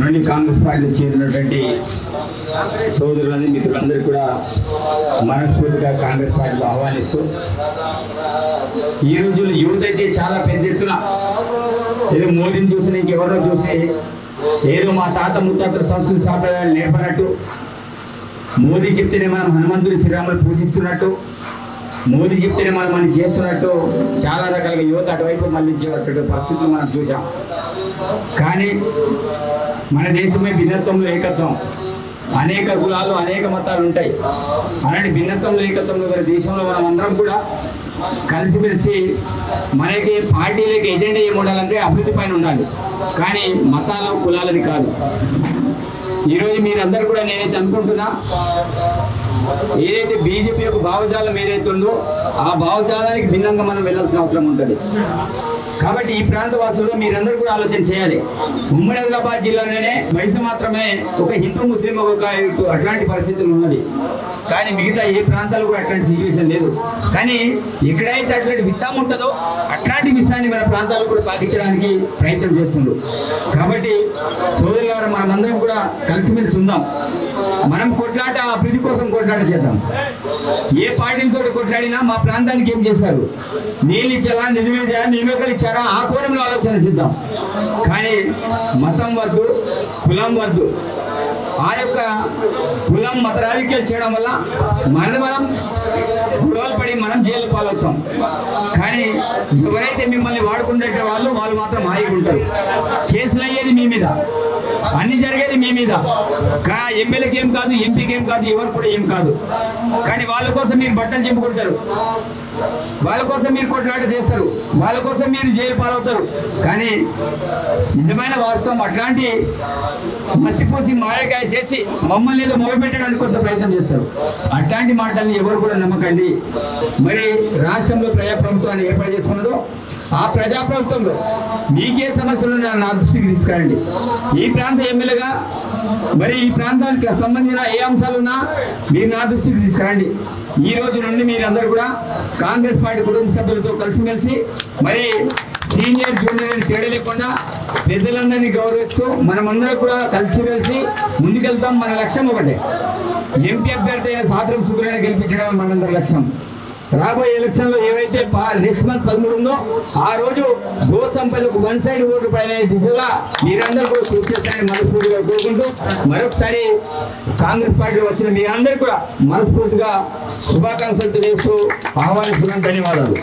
నుండి కాంగ్రెస్ పార్టీలో చేరినటువంటి సోదరులని మిత్రులందరూ కూడా మనస్ఫూర్తిగా కాంగ్రెస్ పార్టీలో ఆహ్వానిస్తూ ఈ రోజుల్లో యువత అయితే చాలా పెద్ద ఎత్తున ఏదో మోదీని చూసి ఇంకెవరో చూసి ఏదో మా తాత ముత్తాతల సంస్కృతి సాంప్రదాయాలు నేర్పనట్టు, మోదీ చెప్తేనే మనం హనుమంతుడి శ్రీరాములు పూజిస్తున్నట్టు, మోదీ చెప్తేనే మనం చేస్తున్నట్టు చాలా రకాలుగా యువత అటువైపు మళ్ళించేటటువంటి పరిస్థితులు మనం చూసాం. కానీ మన దేశమే భిన్నత్వంలో ఏకత్వం, అనేక కులాలు అనేక మతాలు ఉంటాయి. అలాంటి భిన్నత్వంలో ఏకత్వంలో గల దేశంలో మనం అందరం కూడా కలిసిమెలిసి మనకి పార్టీలకి ఎజెండా ఏమి ఉండాలంటే అభివృద్ధి పైన ఉండాలి, కానీ మతాలు కులాలని కాదు. ఈరోజు మీరందరూ కూడా నేనైతే అనుకుంటున్నా, ఏదైతే బీజేపీ యొక్క భావజాలం ఏదైతే ఉందో ఆ భావజాలానికి భిన్నంగా మనం వెళ్ళాల్సిన అవసరం ఉంటుంది. కాబట్టి ఈ ప్రాంత వాసులు మీరందరూ కూడా ఆలోచన చేయాలి. ఉమ్మడి ఆదిలాబాద్ జిల్లాలోనే వయసు మాత్రమే ఒక హిందూ ముస్లిం ఒక అట్లాంటి పరిస్థితులు ఉన్నది, కానీ మిగతా ఏ ప్రాంతాలు కూడా అట్లాంటి సిచ్యువేషన్ లేదు. కానీ ఎక్కడైతే అట్లాంటి విషం ఉంటుందో అట్లాంటి విషయాన్ని మన ప్రాంతాలు కూడా పాటించడానికి ప్రయత్నం చేస్తుండ్రు. కాబట్టి సోదరుల గారు మనమందరం కూడా కలిసిమెలిసి ఉందాం. మనం కొట్లాట అభివృద్ధి కోసం కొట్లాట చేద్దాం. ఏ పార్టీలతో కొట్లాడినా మా ప్రాంతానికి ఏం చేశారు, నీళ్ళు ఇచ్చారా, నిధులు ఇచ్చారా, ఆ కోణంలో ఆలోచన చేద్దాం. కానీ మతం వద్దు, కులం వద్దు. ఆ యొక్క కులం మత రాజకీయాలు చేయడం వల్ల మనం గొడవలు పడి మనం జైలు పాలవుతాం. కానీ ఎవరైతే మిమ్మల్ని వాడుకునే వాళ్ళు మాత్రం హాయిగా ఉంటారు. కేసులు అయ్యేది మీ మీద, అన్ని జరిగేది మీ మీద. ఎమ్మెల్యేకి ఏం కాదు, ఎంపీకి ఏం కాదు, ఎవరు కూడా ఏం కాదు. కానీ వాళ్ళ కోసం మీరు బట్టలు చెప్పుకుంటారు, వాళ్ళ కోసం మీరు కొట్లాట చేస్తారు, వాళ్ళ కోసం మీరు జైలు పాలవుతారు. కానీ నిజమైన వాస్తవం అట్లాంటి మసిపూసి మారేకాయ చేసి మమ్మల్ని ఏదో మొదలుపెట్టడానికి కొంత ప్రయత్నం చేస్తారు. అట్లాంటి మాటల్ని ఎవరు కూడా నమ్మకండి. మరి రాష్ట్రంలో ప్రజాప్రభుత్వాన్ని ఏర్పాటు చేసుకున్నదో ఆ ప్రజాప్రభుత్వంలో మీకే సమస్యలు నా దృష్టికి తీసుకురండి. ఈ ప్రాంత ఎమ్మెల్యేగా మరి ఈ ప్రాంతానికి సంబంధించిన ఏ అంశాలున్నా మీరు నా దృష్టికి తీసుకురండి. ఈ రోజు నుండి మీరందరూ కూడా కాంగ్రెస్ పార్టీ కుటుంబ సభ్యులతో కలిసిమెలిసి మరి సీనియర్ జూనియర్ తేడా లేకుండా పెద్దలందరినీ గౌరవిస్తూ మనమందరం కూడా కలిసిమెలిసి ముందుకెళ్తాం. మన లక్ష్యం ఒకటే, ఎంపీ అభ్యర్థి అయిన సాదరం సుగ్రహణ గెలిపించడం మనందరి లక్ష్యం. రాబోయే ఎలక్షన్లో ఏవైతే నెక్స్ట్ మంత్ 13 ఉందో ఆ రోజు గో సంపదలకు వన్ సైడ్ ఓటు పైన దిశగా మీరందరూ కూడా కృషి చేస్తారని మనస్ఫూర్తిగా కోరుకుంటూ మరొకసారి కాంగ్రెస్ పార్టీలో వచ్చిన మీ అందరూ కూడా మనస్ఫూర్తిగా శుభాకాంక్షలు తెలియజేస్తూ ఆహ్వానిస్తున్నాను. ధన్యవాదాలు.